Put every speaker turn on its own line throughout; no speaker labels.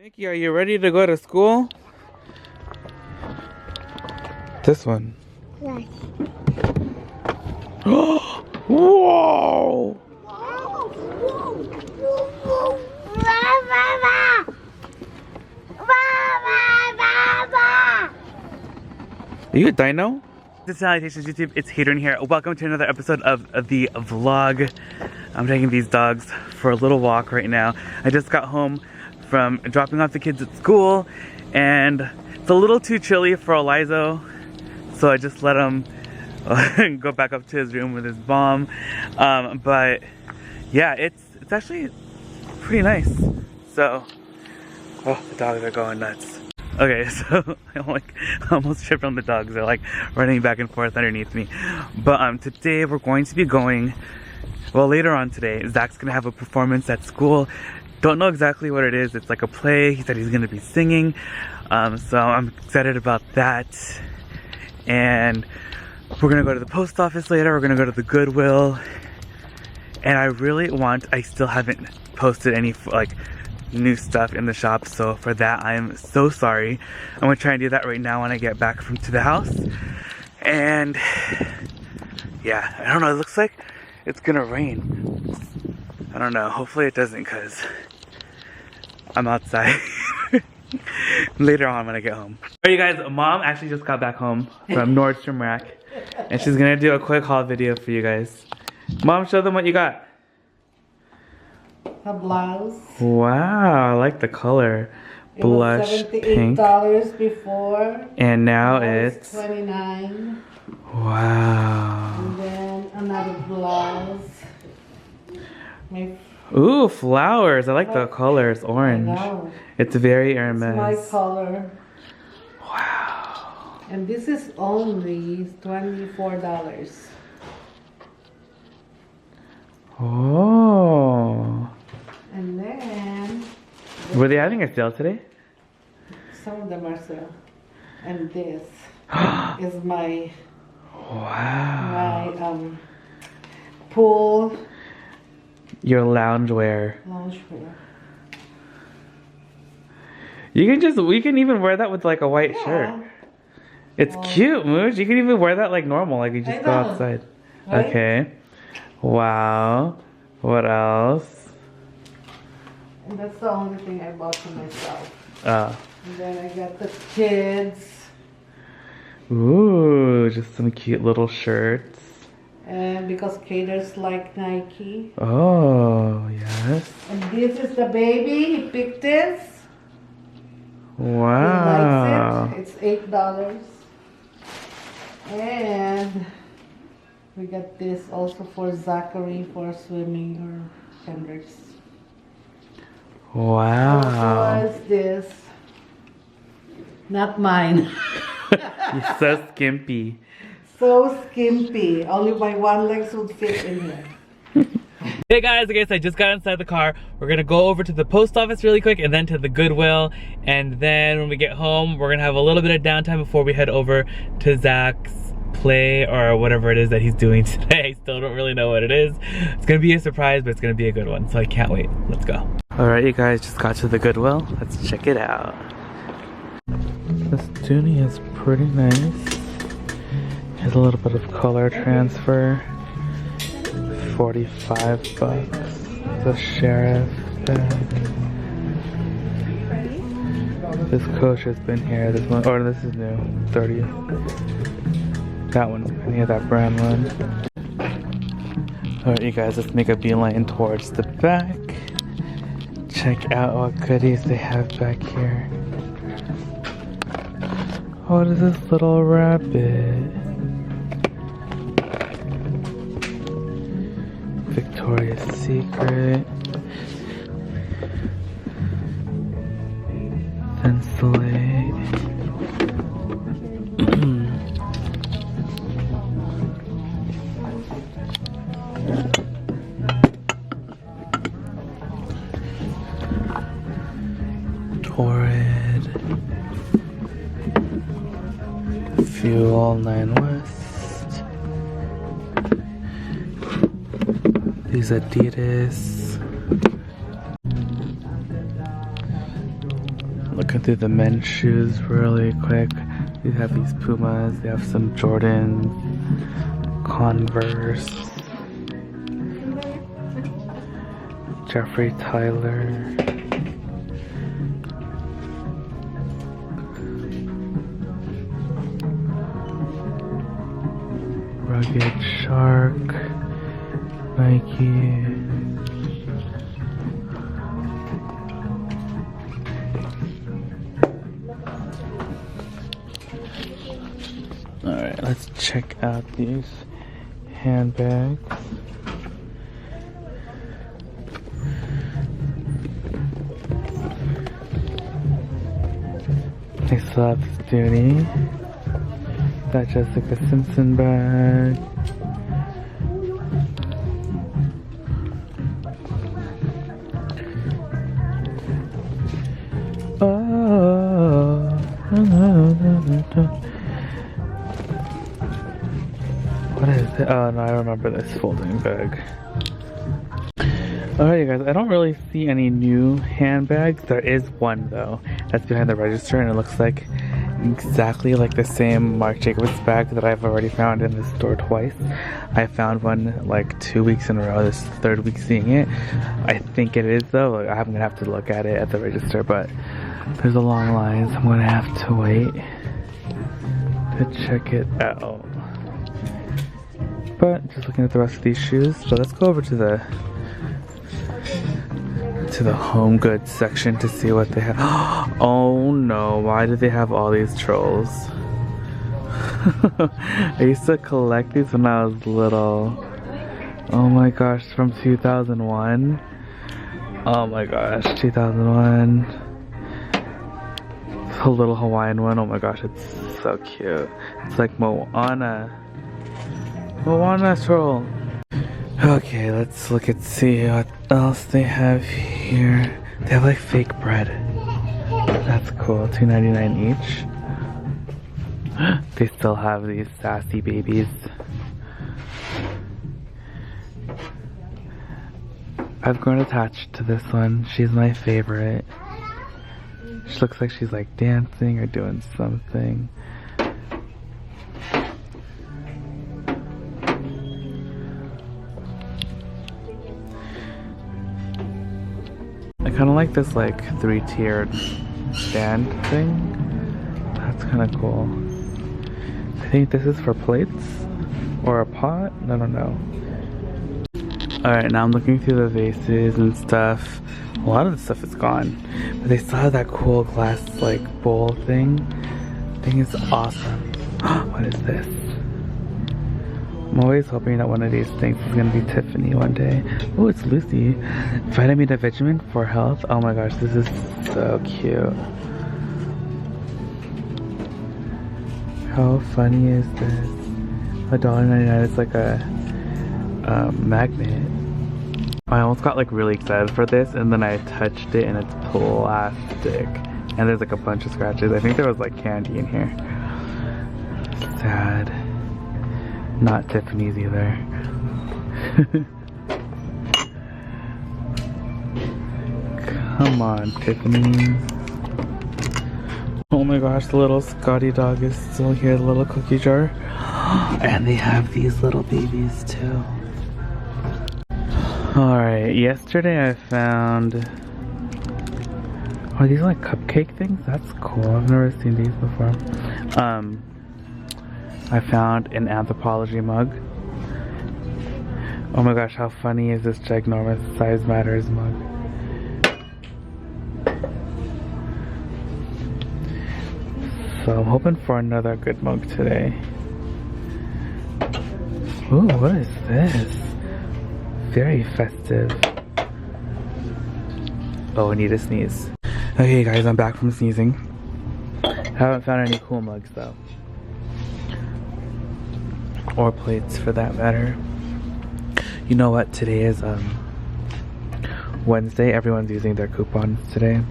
Mickey, are you ready to go to school? This one.
Yes.
Whoa! Are you a dino? This is Salutations YouTube, it's Hadrian here. Welcome to another episode of the vlog. I'm taking these dogs for a little walk right now. I just got home from dropping off the kids at school and it's a little too chilly for Elizo, so I just let him go back up to his room with his mom. But yeah, it's actually pretty nice. So, oh, the dogs are going nuts. Okay, so I almost tripped on the dogs. They're like running back and forth underneath me. But today we're going to be going, well, later on today, Zach's gonna have a performance at school. Don't know exactly what it is. It's like a play. He said he's gonna be singing. So I'm excited about that. And we're gonna go to the post office later. We're gonna go to the Goodwill. And I still haven't posted any like new stuff in the shop, so for that I'm so sorry. I'm gonna try and do that right now when I get back to the house. And yeah, I don't know, it looks like it's gonna rain. I don't know, hopefully it doesn't, because I'm outside. Later on when I get home. Alright you guys, mom actually just got back home from Nordstrom Rack and she's gonna do a quick haul video for you guys. Mom, show them what you got.
A blouse.
Wow, I like the color.
It
Blush
was
pink.
$78 before.
And now
it's
it's
$29.
wow.
And then another blouse.
Ooh, flowers. I like the color. It's orange.
I know.
It's very Hermes.
It's my color.
Wow.
And this is only $24.
Oh.
And then
Were they having a sale today?
some of them are sale. And this is my
Wow.
pool
Your loungewear.
loungewear.
We can even wear that with like a white shirt. It's cute, Mooch. You can even wear that like normal, like you just go outside.
Right?
Okay. Wow. What else?
And that's the only thing I bought for myself.
And
then I got the kids.
Ooh, just some cute little shirts.
And because Kader's like Nike.
Oh, yes.
And this is the baby. He picked this.
Wow.
He likes it. It's $8. And we got this also for Zack'S for swimming or tenders.
Wow.
What's this? Not mine.
You're so skimpy.
So skimpy. Only my one legs would fit in here.
Hey guys, I guess I just got inside the car. We're gonna go over to the post office really quick and then to the Goodwill. And then when we get home, we're gonna have a little bit of downtime before we head over to Zach's play or whatever it is that he's doing today. I still don't really know what it is. It's gonna be a surprise, but it's gonna be a good one, so I can't wait. Let's go. Alright, you guys, just got to the Goodwill. Let's check it out. This toonie is pretty nice. Has a little bit of color transfer. 45 bucks. The sheriff bag. This coach has been here. This one, or this is new. 30. That one's been here, that brown one. Alright, you guys, let's make a beeline towards the back. Check out what goodies they have back here. What is this little rabbit? Victoria's Secret. Thinsulate. Torrid. Fuel 9 West. These Adidas. Looking through the men's shoes really quick. We have these Pumas, they have some Jordans, Converse, Jeffrey Tyler, Rugged Shark, Nike. Alright, let's check out these handbags. They still have this Dooney. That Jessica Simpson bag. What is it? Oh no, I remember this folding bag. Alright, you guys, I don't really see any new handbags. There is one though that's behind the register, and it looks like exactly like the same Marc Jacobs bag that I've already found in the store twice. I found one like 2 weeks in a row. This is the third week seeing it. I think it is though. Like, I'm gonna have to look at it at the register, but there's a long line, so I'm gonna have to wait to check it out. But just looking at the rest of these shoes, so let's go over to the home goods section to see what they have. Oh no, why do they have all these trolls? I used to collect these when I was little. Oh my gosh, from 2001. Oh my gosh, 2001. It's a little Hawaiian one. Oh my gosh, it's so cute. It's like Moana troll. Okay, let's look and see what else they have here. They have like fake bread. That's cool. $2.99 each. They still have these sassy babies. I've grown attached to this one. She's my favorite. She looks like she's like dancing or doing something. I kind of like this like 3-tiered stand thing. That's kind of cool. I think this is for plates or a pot. I don't know. Alright, now I'm looking through the vases and stuff. A lot of the stuff is gone, but they still have that cool glass like bowl thing. I think it's awesome. What is this? I'm always hoping that one of these things is gonna be Tiffany one day. Oh, it's Lucy. Vitamin Vitamin for health. Oh my gosh, this is so cute. How funny is this? $1.99 is like a magnet. I almost got like really excited for this, and then I touched it and it's plastic. And there's like a bunch of scratches. I think there was like candy in here. Sad. Not Tiffany's either. Come on, Tiffany. Oh my gosh, the little Scotty dog is still here, the little cookie jar. And they have these little babies too. Alright, yesterday I found... Are these like cupcake things? That's cool. I've never seen these before. I found an Anthropology mug. Oh my gosh, how funny is this ginormous Size Matters mug? So I'm hoping for another good mug today. Ooh, what is this? Very festive. Oh, I need to sneeze. Okay guys, I'm back from sneezing. Haven't found any cool mugs though. Or plates for that matter. You know what? Today is Wednesday. Everyone's using their coupons today.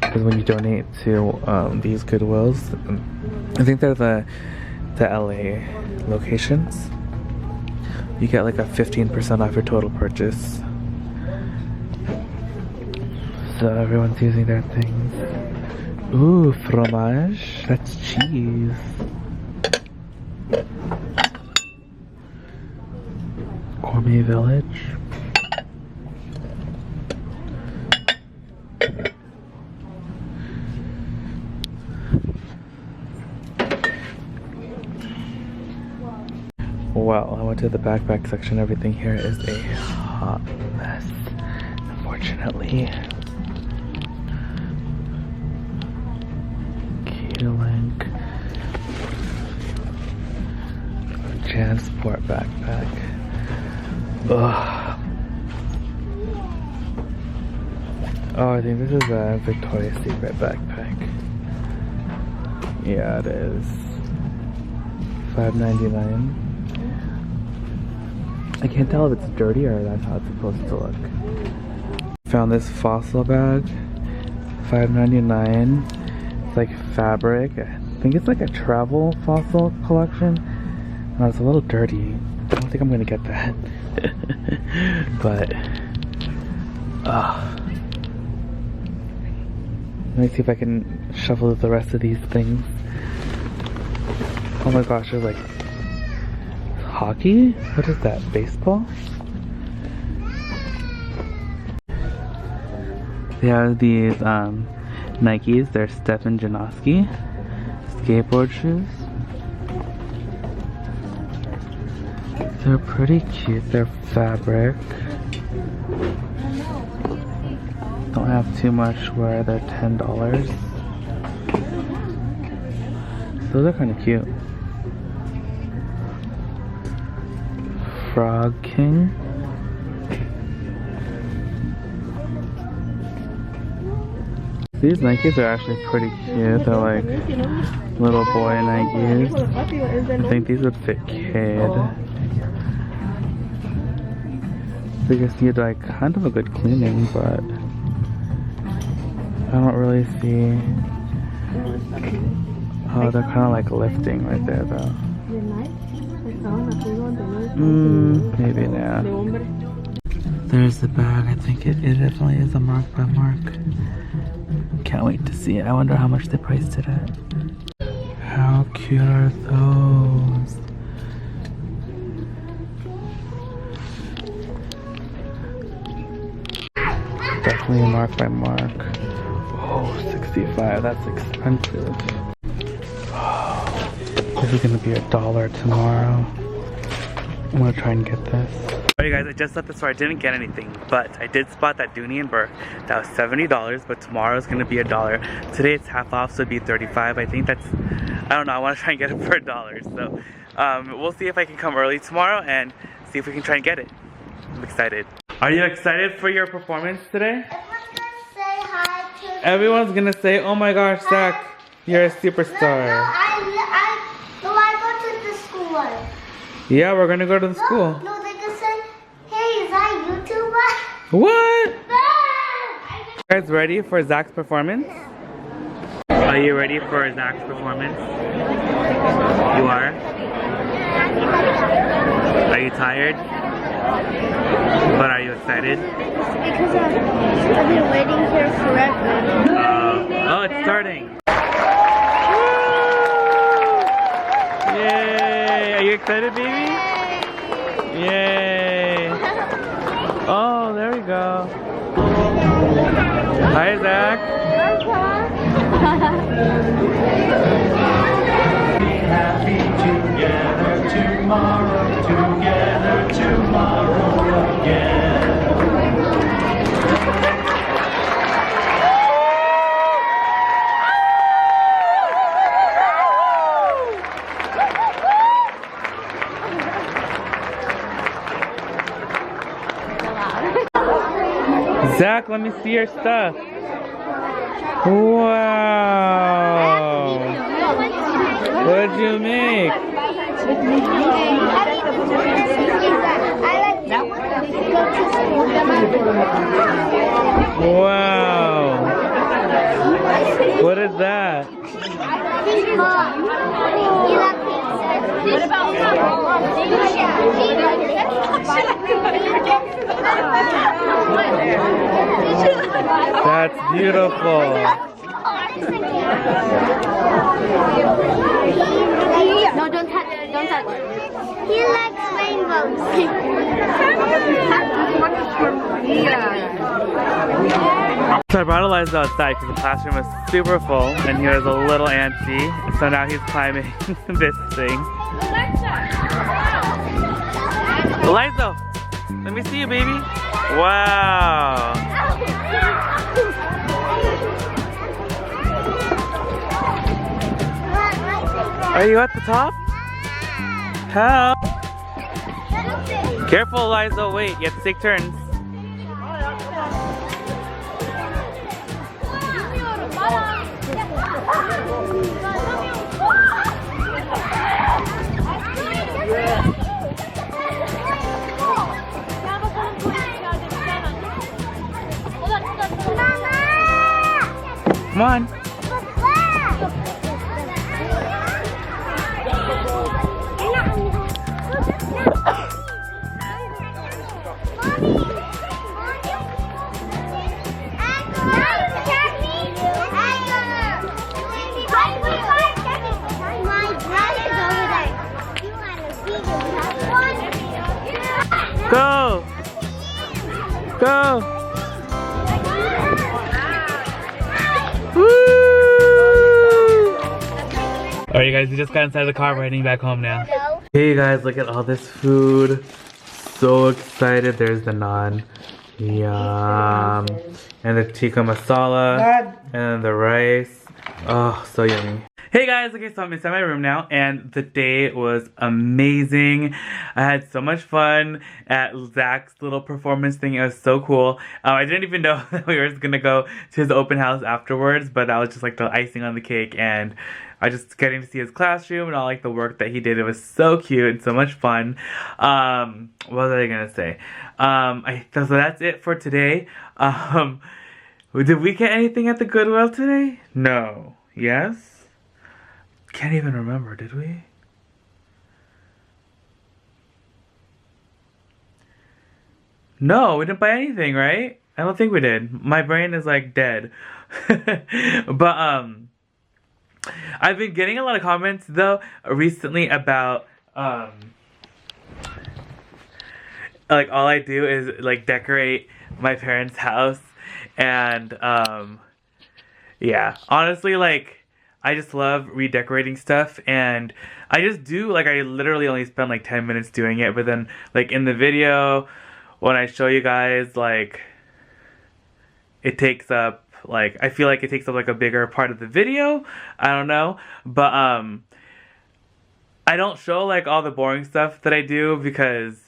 Because when you donate to these Goodwills, I think they're the LA locations, you get like a 15% off your total purchase. So everyone's using their things. Ooh, fromage. That's cheese. Gourmet Village. Well, I went to the backpack section. Everything here is a hot mess, unfortunately. Link. Jansport backpack. Ugh. Oh, I think this is a Victoria's Secret backpack. Yeah, it is. $5.99. I can't tell if it's dirty or that's how it's supposed to look. Found this fossil bag. $5.99. It's like fabric. I think it's like a travel fossil collection. Oh, it's a little dirty. I don't think I'm gonna get that. But let me see if I can shuffle the rest of these things. Oh my gosh, there's like hockey? What is that? Baseball? They have these Nikes, they're Stefan Janoski skateboard shoes. They're pretty cute, they're fabric. Don't have too much wear, they're $10. Those are kind of cute. Frog King. These Nikes are actually pretty cute. They're like little boy Nikes. I think these would fit kid. They just need like kind of a good cleaning, but I don't really see. Oh, they're kind of like lifting right there though. Maybe not. There's the bag. I think it definitely is a Mark by Mark. Can't wait to see it. I wonder how much they priced it at. How cute are those? Definitely a Mark by Mark. Oh, 65. That's expensive. Oh, this is gonna be $1 tomorrow. I'm gonna try and get this. Alright guys, I just left the store. I didn't get anything, but I did spot that Dooney and Burke. That was $70, but tomorrow's gonna be $1. Today it's half off, so it'd be $35. I think that's, I don't know, I wanna try and get it for $1. So we'll see if I can come early tomorrow and see if we can try and get it. I'm excited. Are you excited for your performance today?
Everyone's gonna say hi to
Everyone's gonna say, oh my gosh, Zach, you're a superstar.
No, I go to the school.
Yeah, we're gonna go to the school.
No, they can say, hey, is that YouTuber?
What? You guys ready for Zack'S performance? Are you ready for Zack'S performance? You are? Are you tired? But are you excited?
Because I've been waiting here forever.
Oh, it's starting. Yay! Are you excited, baby? Yay! Oh, there we go. Hi, Zach.
Be happy together tomorrow again.
Zach, let me see your stuff. Wow. What did you make? Wow. What is that? That's beautiful.
No, don't touch it. Don't touch it. He likes rainbows.
So I brought Eliza outside because the classroom was super full and he was a little antsy. So now he's climbing this thing. Eliza, let me see you, baby. Wow. Are you at the top? Help. Careful, Eliza. Wait, you have to take turns. Come on. Go! Go! Woo! Alright, you guys, we just got inside the car. We're heading back home now. Hey, you guys, look at all this food. So excited. There's the naan. Yum. And the tikka masala. And then the rice. Oh, so yummy. Hey guys, okay, so I'm inside my room now, and the day was amazing. I had so much fun at Zack's little performance thing. It was so cool. I didn't even know that we were just gonna go to his open house afterwards, but that was just like the icing on the cake, and I just getting to see his classroom and all like the work that he did. It was so cute and so much fun. What was I gonna say? So that's it for today. Did we get anything at the Goodwill today? No. Yes? Can't even remember, did we? No, we didn't buy anything, right? I don't think we did. My brain is like dead. But I've been getting a lot of comments though recently about like all I do is like decorate my parents' house, and yeah, honestly, like I just love redecorating stuff, and I just do, like, I literally only spend like 10 minutes doing it, but then like in the video when I show you guys, like it takes up, like, I feel like it takes up like a bigger part of the video. I don't know, but I don't show like all the boring stuff that I do because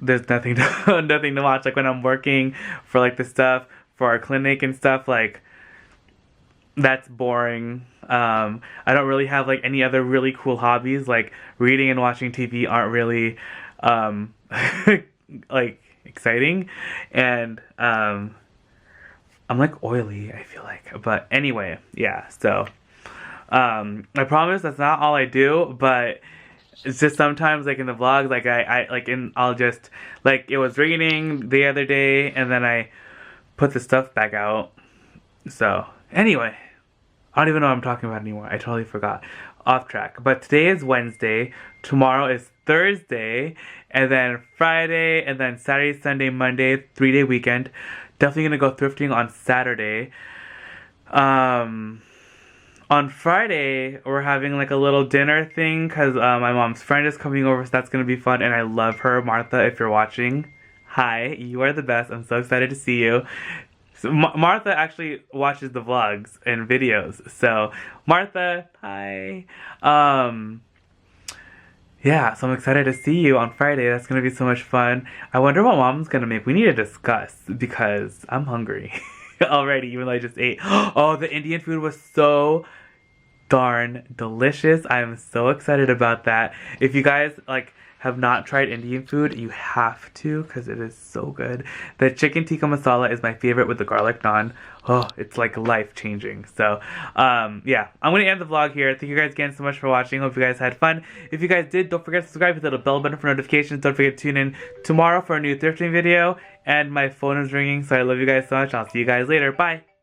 there's nothing to nothing to watch. Like when I'm working for like the stuff for our clinic and stuff, like that's boring. I don't really have like any other really cool hobbies. Like reading and watching TV aren't really like exciting, and I'm like oily, I feel like. But anyway, yeah, so I promise that's not all I do, but it's just sometimes like in the vlogs, like I'll just, like, it was raining the other day and then I put the stuff back out. So anyway, I don't even know what I'm talking about anymore. I totally forgot. Off track. But today is Wednesday, tomorrow is Thursday, and then Friday, and then Saturday, Sunday, Monday, 3-day weekend. Definitely gonna go thrifting on Saturday. On Friday, we're having like a little dinner thing because my mom's friend is coming over, so that's gonna be fun, and I love her. Martha, if you're watching, hi, you are the best. I'm so excited to see you. So Martha actually watches the vlogs and videos, so Martha, hi. Yeah, so I'm excited to see you on Friday. That's gonna be so much fun. I wonder what mom's gonna make. We need to discuss because I'm hungry already, even though I just ate. Oh, the Indian food was so darn delicious. I'm so excited about that. If you guys like have not tried Indian food, you have to, because it is so good. The chicken tikka masala is my favorite with the garlic naan. oh, it's like life changing. So, yeah, I'm gonna end the vlog here. Thank you guys again so much for watching. Hope you guys had fun. If you guys did, don't forget to subscribe, hit the little bell button for notifications. Don't forget to tune in tomorrow for a new thrifting video. And my phone is ringing, so I love you guys so much. I'll see you guys later. Bye.